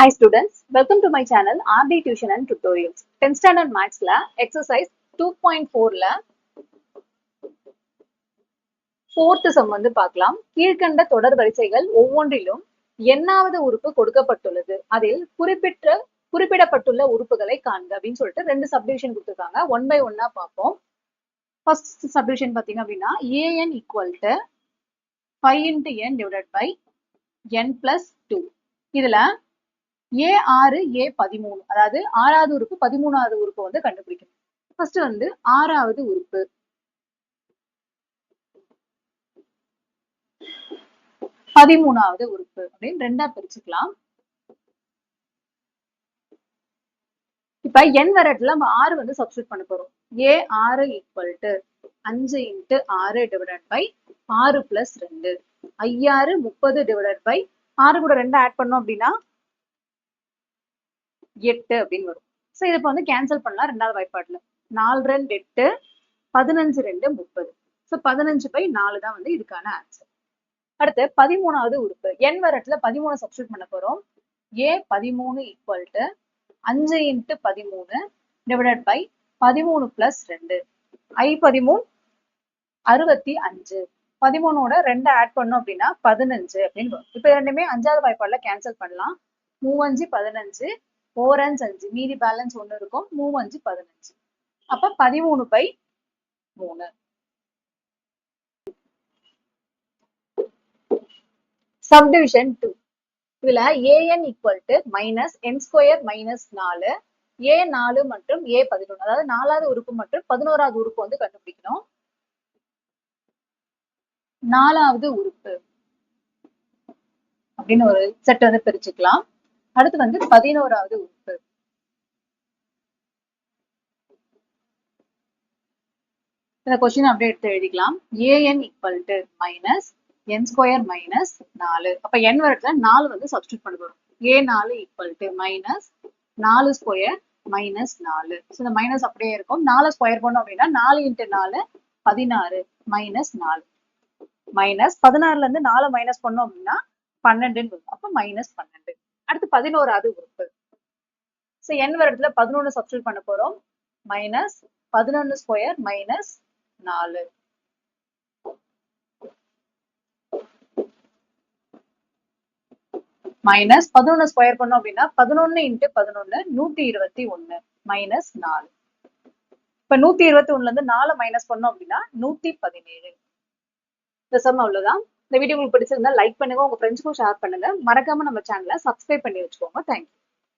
Hi students, welcome to my channel RD Tuition and Tutorials. 10th standard maths la exercise 2.4 la 4th sum வந்து பார்க்கலாம். கீழ்க்கண்ட தொடர் வரிசைகள் ஒவ்வொன்றிலும் எண்ணாவது உறுப்பு கொடுக்கப்பட்டுள்ளது. அதில் குறிப்பிடப்பட்டுள்ள உறுப்புகளை காண்க அப்படின்னு சொல்லிட்டு ரெண்டு சப்டிவிஷன் கொடுத்திருக்காங்க. ஒன் பை ஒன்னா பார்ப்போம். ஃபர்ஸ்ட் சப்டிவிஷன் பாத்தீங்க அப்படின்னா an equal to 5 into n divided by n plus 2. இதுல A6 A13 அதாவது ஆறாவது உறுப்பு 13வது உறுப்பு வந்து கண்டுபிடிக்கணும். ஃபர்ஸ்ட் வந்து ஆறாவது உறுப்பு 13வது உறுப்பு அப்படின்னு ரெண்டா பிரிச்சுக்கலாம். இப்ப n வர இடத்துல நம்ம 6 வந்து சப்ஸ்டிட்யூட் பண்ண போறோம். A6 equal to 5 into 6 divided by 6 plus 2. 5 30 divided by 6 கூட 2 ஆட் பண்ணோம் அப்படின்னா 8 அப்படின்னு வரும். சோ இத இப்ப வந்து கேன்சல் பண்ணலாம். ரெண்டாவது வாய்ப்பாடுல 4 2 8 15 2 30. சோ 15 by 4 தான் வந்து இதுக்கான ஆன்சர். அடுத்து 13வது உறுப்பு n வர இடத்துல 13 சப்ஸ்டிட்யூட் பண்ண போறோம். A13 equal to 5 into 13 divided by 13 plus 2. I13 65. 13ஓட 2 add பண்ணோம் அப்படின்னா 15 அப்படின்னு வரும். இப்ப ரெண்டுமே அஞ்சாவது வாய்ப்பாடுல கேன்சல் பண்ணலாம். 3 5 15 4 5 5 மீதி பேலன்ஸ் ஒண்ணு இருக்கும். 3 5 15. அப்ப 13 by 3. சப்டிவிஷன் 2. இதுல an equal to minus n square minus 4 a4 மற்றும் a11 அதாவது 4வது உறுப்பு மற்றும் 11வது உறுப்பு வந்து கண்டுபிடிக்கணும். 4வது உறுப்பு அப்படின்னு ஒரு செட் வந்து பிரிச்சுக்கலாம். அடுத்து வந்து 11வது உறுப்பு. இந்த கொஸ்டின் அப்படியே எடுத்து எழுதிக்கலாம். an equal to minus n square minus 4. அப்ப n வரதுல 4 வந்து சப்ஸ்டிட்யூட் பண்ண போறோம். a4 equal to minus 4 square minus 4. So இந்த மைனஸ் அப்படியே இருக்கும். 4 ஸ்கொயர் பண்ணோம் அப்படின்னா 4 into 4 16 minus 4. மைனஸ் 16ல இருந்து 4 மைனஸ் பண்ணோம் அப்படின்னா 12 வரும். அப்ப minus 12. அடுத்து 11வது உறுப்பு. சோ n வரதுல 11 சப்ஸ்டிட்யூட் பண்ண போறோம். Minus 11 square minus 4. Minus 11 square பண்ணோம் அப்படின்னா 11 into 11 121 மைனஸ் 4. இப்ப 121ல இருந்து 4 மைனஸ் பண்ணோம் அப்படின்னா 117. இந்த சம் அவ்வளவுதான். இந்த வீடியோ உங்களுக்கு பிடிச்சிருந்தா லைக் பண்ணுங்க, உங்க ஃப்ரெண்ட்ஸ்க்கும் ஷேர் பண்ணுங்க. மறக்காம நம்ம சேனலை சப்ஸ்கிரைப் பண்ணி வச்சுக்கோங்க. தேங்க்யூ.